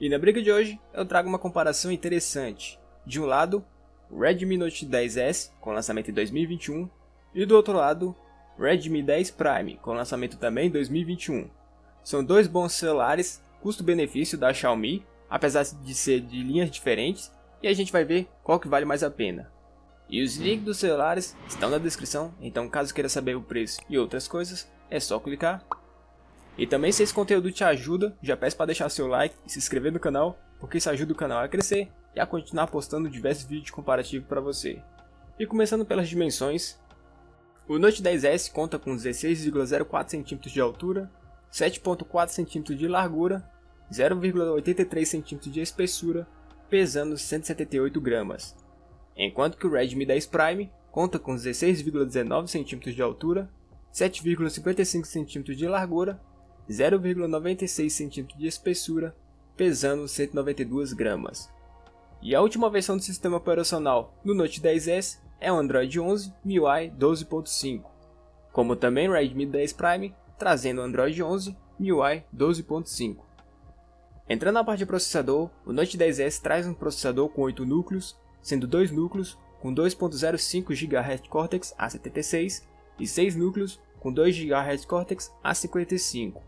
E na briga de hoje eu trago uma comparação interessante. De um lado, o Redmi Note 10S com lançamento em 2021 e do outro lado, o Redmi 10 Prime com lançamento também em 2021. São dois bons celulares, custo-benefício da Xiaomi, apesar de ser de linhas diferentes, e a gente vai ver qual que vale mais a pena. E os links dos celulares estão na descrição, então caso queira saber o preço e outras coisas, é só clicar. E também se esse conteúdo te ajuda, já peço para deixar seu like e se inscrever no canal, porque isso ajuda o canal a crescer e a continuar postando diversos vídeos comparativos para você. E começando pelas dimensões, o Note 10S conta com 16,04 cm de altura, 7,4 cm de largura, 0,83 cm de espessura, pesando 178 gramas. Enquanto que o Redmi 10 Prime conta com 16,19 cm de altura, 7,55 cm de largura, 0,96 cm de espessura, pesando 192 gramas. E a última versão do sistema operacional no Note 10S é o Android 11 MIUI 12.5, como também o Redmi 10 Prime trazendo o Android 11 MIUI 12.5. Entrando na parte de processador, o Note 10S traz um processador com 8 núcleos, sendo 2 núcleos com 2.05 GHz Cortex A76 e 6 núcleos com 2 GHz Cortex A55.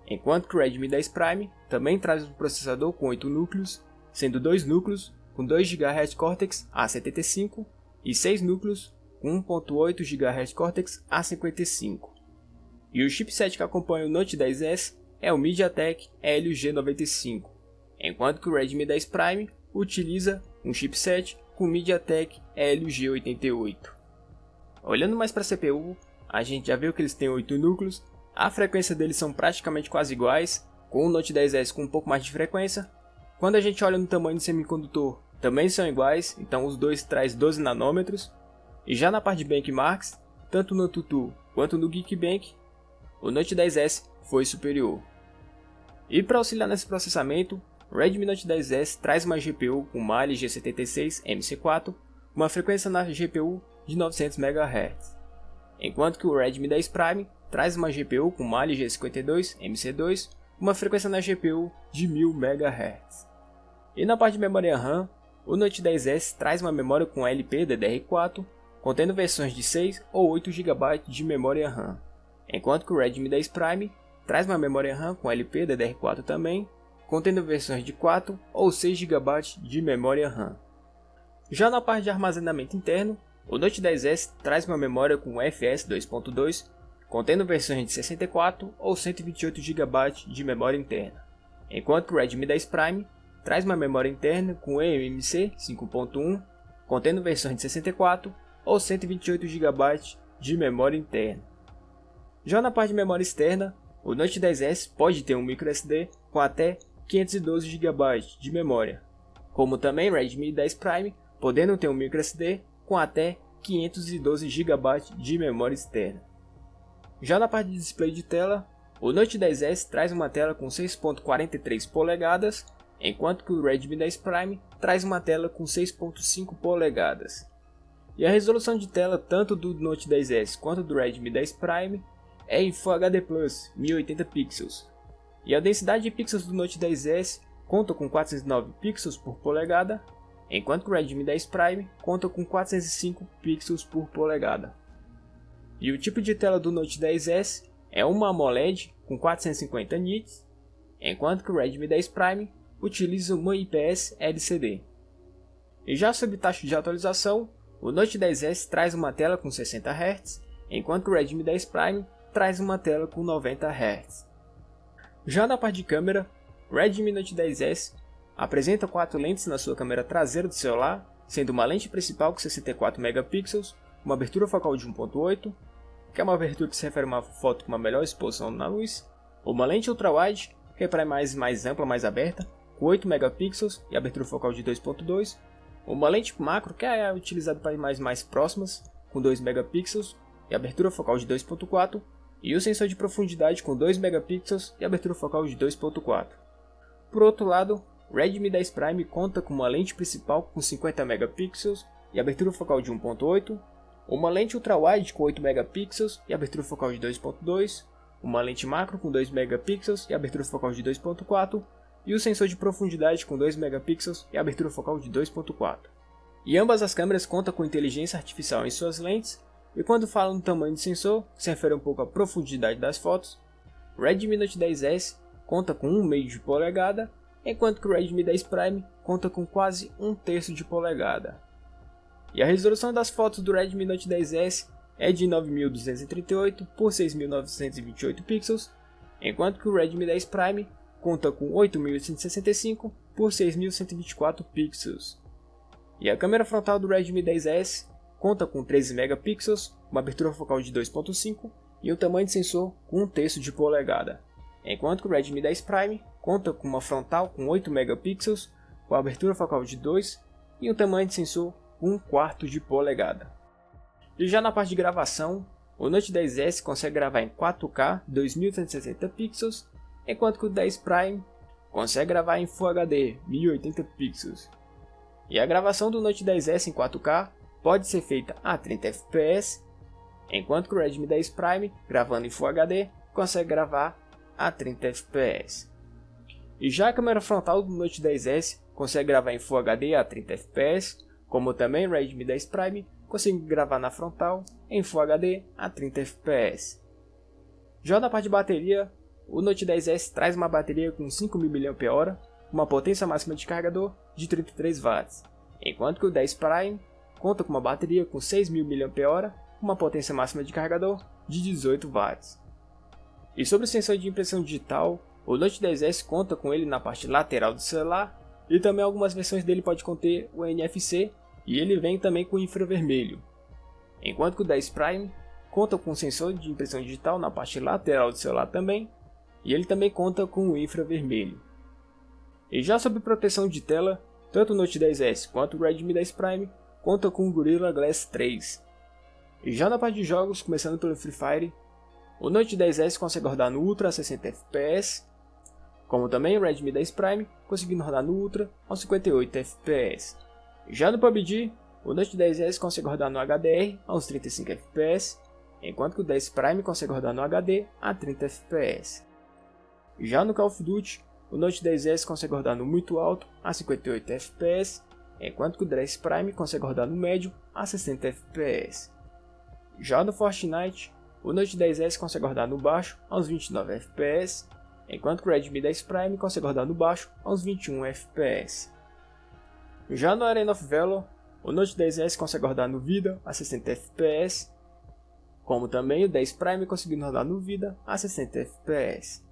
Enquanto que o Redmi 10 Prime também traz um processador com 8 núcleos, sendo 2 núcleos com 2 GHz Cortex A75 e 6 núcleos com 1.8 GHz Cortex A55. E o chipset que acompanha o Note 10S é o MediaTek Helio G95, enquanto que o Redmi 10 Prime utiliza um chipset com MediaTek Helio G88. Olhando mais para a CPU, a gente já viu que eles têm 8 núcleos, a frequência deles são praticamente quase iguais, com o Note 10S com um pouco mais de frequência. Quando a gente olha no tamanho do semicondutor, também são iguais, então os dois trazem 12 nanômetros. E já na parte de benchmarks, tanto no AnTuTu quanto no Geekbench, o Note 10S foi superior. E para auxiliar nesse processamento, o Redmi Note 10S traz uma GPU com Mali G76 MC4, uma frequência na GPU de 900 MHz. Enquanto que o Redmi 10 Prime traz uma GPU com Mali G52 MC2, uma frequência na GPU de 1000 MHz. E na parte de memória RAM, o Note 10S traz uma memória com LPDDR4, contendo versões de 6 ou 8 GB de memória RAM. Enquanto que o Redmi 10 Prime traz uma memória RAM com LPDDR4 também, contendo versões de 4 ou 6 GB de memória RAM. Já na parte de armazenamento interno, o Note 10S traz uma memória com UFS 2.2, contendo versões de 64 ou 128 GB de memória interna, enquanto que o Redmi 10 Prime traz uma memória interna com eMMC 5.1, contendo versões de 64 ou 128 GB de memória interna. Já na parte de memória externa, o Note 10S pode ter um microSD com até 512 GB de memória, como também o Redmi 10 Prime podendo ter um microSD com até 512 GB de memória externa. Já na parte de display de tela, o Note 10S traz uma tela com 6.43 polegadas, enquanto que o Redmi 10 Prime traz uma tela com 6.5 polegadas. E a resolução de tela tanto do Note 10S quanto do Redmi 10 Prime é em Full HD Plus 1080 pixels. E a densidade de pixels do Note 10S conta com 409 pixels por polegada, enquanto que o Redmi 10 Prime conta com 405 pixels por polegada. E o tipo de tela do Note 10S é uma AMOLED com 450 nits, enquanto que o Redmi 10 Prime utiliza uma IPS LCD. E já sobre taxa de atualização, o Note 10S traz uma tela com 60 Hz, enquanto que o Redmi 10 Prime traz uma tela com 90 Hz. Já na parte de câmera, o Redmi Note 10S apresenta 4 lentes na sua câmera traseira do celular, sendo uma lente principal com 64 megapixels, uma abertura focal de 1.8, que é uma abertura que se refere a uma foto com uma melhor exposição na luz, uma lente ultra-wide, que é para mais ampla, mais aberta, com 8 megapixels e abertura focal de 2.2, uma lente macro, que é utilizada para imagens mais próximas, com 2 megapixels e abertura focal de 2.4, e o sensor de profundidade com 2 megapixels e abertura focal de 2.4. Por outro lado, o Redmi 10 Prime conta com uma lente principal com 50 megapixels e abertura focal de 1.8, uma lente ultra-wide com 8 megapixels e abertura focal de 2.2, uma lente macro com 2 megapixels e abertura focal de 2.4 e o sensor de profundidade com 2 megapixels e abertura focal de 2.4. E ambas as câmeras contam com inteligência artificial em suas lentes, e quando falam no tamanho do sensor, que se refere um pouco à profundidade das fotos, o Redmi Note 10S conta com 1/2 de polegada, enquanto que o Redmi 10 Prime conta com quase 1/3 de polegada. E a resolução das fotos do Redmi Note 10S é de 9238 por 6928 pixels, enquanto que o Redmi 10 Prime conta com 8865 por 6124 pixels. E a câmera frontal do Redmi 10S conta com 13 megapixels, uma abertura focal de 2.5 e um tamanho de sensor com 1/3 de polegada, enquanto que o Redmi 10 Prime conta com uma frontal com 8 megapixels, com abertura focal de 2 e um tamanho de sensor com 1/4 de polegada. E já na parte de gravação, o Note 10S consegue gravar em 4K 2160 pixels, enquanto que o 10 Prime consegue gravar em Full HD 1080 pixels. E a gravação do Note 10S em 4K pode ser feita a 30 fps, enquanto que o Redmi 10 Prime, gravando em Full HD, consegue gravar a 30 fps. E já a câmera frontal do Note 10S consegue gravar em Full HD a 30 fps, como também o Redmi 10 Prime consegue gravar na frontal em Full HD a 30 fps. Já na parte de bateria, o Note 10S traz uma bateria com 5000 mAh, uma potência máxima de carregador de 33 watts, enquanto que o 10 Prime conta com uma bateria com 6000 mAh, uma potência máxima de carregador de 18 watts. E sobre o sensor de impressão digital, o Note 10S conta com ele na parte lateral do celular, e também algumas versões dele pode conter o NFC, e ele vem também com infravermelho. Enquanto que o 10 Prime conta com um sensor de impressão digital na parte lateral do celular também, e ele também conta com o infravermelho. E já sobre proteção de tela, tanto o Note 10S quanto o Redmi 10 Prime contam com o Gorilla Glass 3. E já na parte de jogos, começando pelo Free Fire, o Note 10S consegue rodar no Ultra a 60 fps, como também o Redmi 10 Prime conseguindo rodar no Ultra aos 58 fps. Já no PUBG, o Note 10S consegue rodar no HDR aos 35 fps, enquanto que o 10 Prime consegue rodar no HD a 30 fps. Já no Call of Duty, o Note 10S consegue rodar no muito alto a 58 fps, enquanto que o 10 Prime consegue rodar no médio a 60 fps. Já no Fortnite, o Note 10S consegue rodar no baixo aos 29 fps, enquanto que o Redmi 10 Prime consegue rodar no baixo aos 21 fps. Já no Arena of Valor, o Note 10S consegue rodar no Vida a 60 fps, como também o 10 Prime conseguindo rodar no Vida a 60 fps.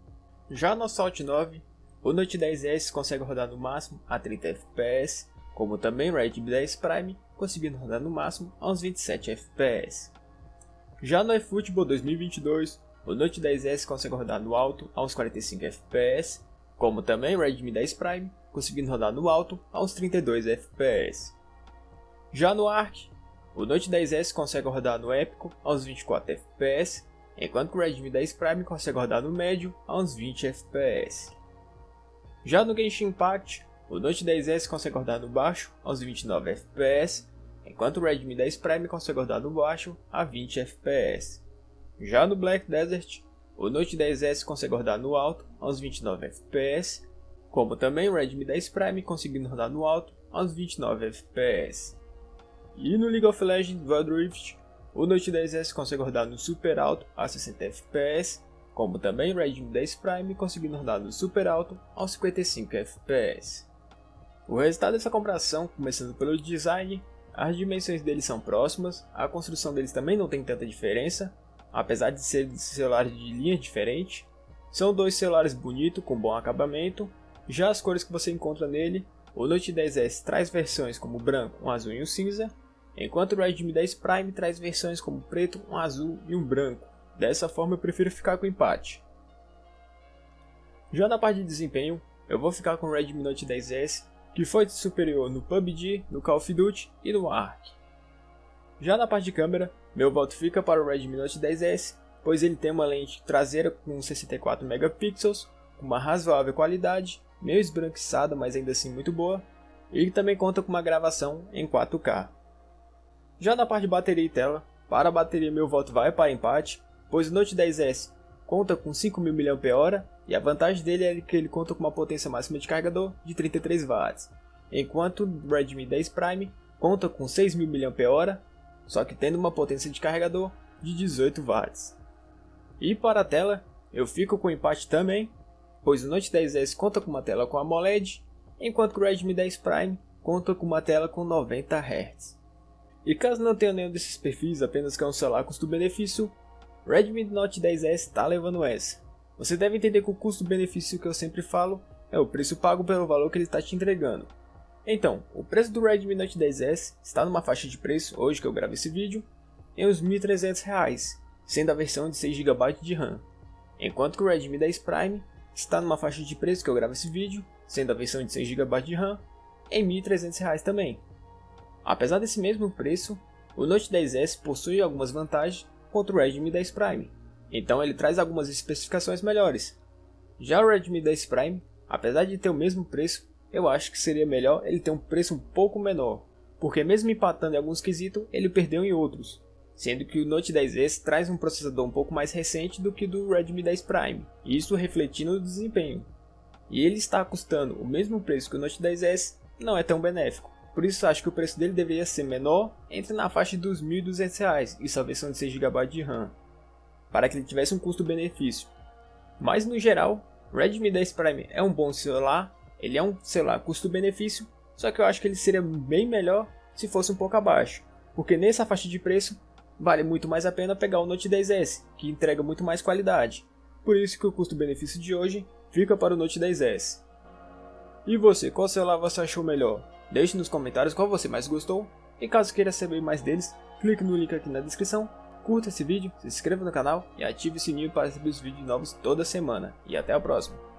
Já no Assault 9, o Note 10S consegue rodar no máximo a 30 fps, como também o Redmi 10 Prime conseguindo rodar no máximo aos 27 fps. Já no eFootball 2022, o Note 10S consegue rodar no alto aos 45 fps, como também o Redmi 10 Prime conseguindo rodar no alto aos 32 fps. Já no Arc, o Note 10S consegue rodar no épico aos 24 fps, enquanto que o Redmi 10 Prime consegue rodar no médio aos 20 fps. Já no Genshin Impact, o Note 10S consegue rodar no baixo aos 29 fps, enquanto o Redmi 10 Prime consegue rodar no baixo a 20 fps. Já no Black Desert, o Note 10S consegue rodar no alto aos 29 fps, como também o Redmi 10 Prime conseguindo rodar no alto aos 29 fps. E no League of Legends Wild Rift, o Note 10S consegue rodar no super alto a 60 fps, como também o Redmi 10 Prime conseguindo rodar no super alto aos 55 fps. O resultado dessa comparação, começando pelo design, as dimensões deles são próximas, a construção deles também não tem tanta diferença, apesar de serem celulares de linhas diferentes. São dois celulares bonitos, com bom acabamento. Já as cores que você encontra nele, o Note 10S traz versões como o branco, um azul e um cinza, enquanto o Redmi 10 Prime traz versões como preto, um azul e um branco. Dessa forma eu prefiro ficar com o empate. Já na parte de desempenho, eu vou ficar com o Redmi Note 10S, que foi superior no PUBG, no Call of Duty e no Ark. Já na parte de câmera, meu voto fica para o Redmi Note 10S, pois ele tem uma lente traseira com 64 megapixels, com uma razoável qualidade, meio esbranquiçada, mas ainda assim muito boa, e ele também conta com uma gravação em 4K. Já na parte de bateria e tela, para a bateria meu voto vai para empate, pois o Note 10S conta com 5000 mAh E a vantagem dele é que ele conta com uma potência máxima de carregador de 33 watts, enquanto o Redmi 10 Prime conta com 6.000 mAh, só que tendo uma potência de carregador de 18 watts. E para a tela, eu fico com empate também, pois o Note 10S conta com uma tela com AMOLED, enquanto o Redmi 10 Prime conta com uma tela com 90 Hz. E caso não tenha nenhum desses perfis, apenas quer um celular custo-benefício, o Redmi Note 10S está levando essa. Você deve entender que o custo-benefício que eu sempre falo é o preço pago pelo valor que ele está te entregando. Então, o preço do Redmi Note 10S está numa faixa de preço, hoje que eu gravo esse vídeo, em uns R$ 1.300, sendo a versão de 6 GB de RAM. Enquanto que o Redmi 10 Prime está numa faixa de preço que eu gravo esse vídeo, sendo a versão de 6 GB de RAM, em R$ 1.300 também. Apesar desse mesmo preço, o Note 10S possui algumas vantagens contra o Redmi 10 Prime. Então ele traz algumas especificações melhores. Já o Redmi 10 Prime, apesar de ter o mesmo preço, eu acho que seria melhor ele ter um preço um pouco menor, porque mesmo empatando em alguns quesitos, ele perdeu em outros, sendo que o Note 10S traz um processador um pouco mais recente do que do Redmi 10 Prime, e isso refletindo no desempenho. E ele está custando o mesmo preço que o Note 10S, não é tão benéfico. Por isso acho que o preço dele deveria ser menor, entre na faixa dos R$ 1.200, isso a versão de 6 GB de RAM, para que ele tivesse um custo-benefício. Mas no geral, o Redmi 10 Prime é um bom celular, ele é um celular custo-benefício, só que eu acho que ele seria bem melhor se fosse um pouco abaixo, porque nessa faixa de preço vale muito mais a pena pegar o Note 10S, que entrega muito mais qualidade. Por isso que o custo-benefício de hoje fica para o Note 10S. E você, qual celular você achou melhor? Deixe nos comentários qual você mais gostou, e caso queira saber mais deles, clique no link aqui na descrição. Curta esse vídeo, se inscreva no canal e ative o sininho para receber os vídeos novos toda semana. E até a próxima!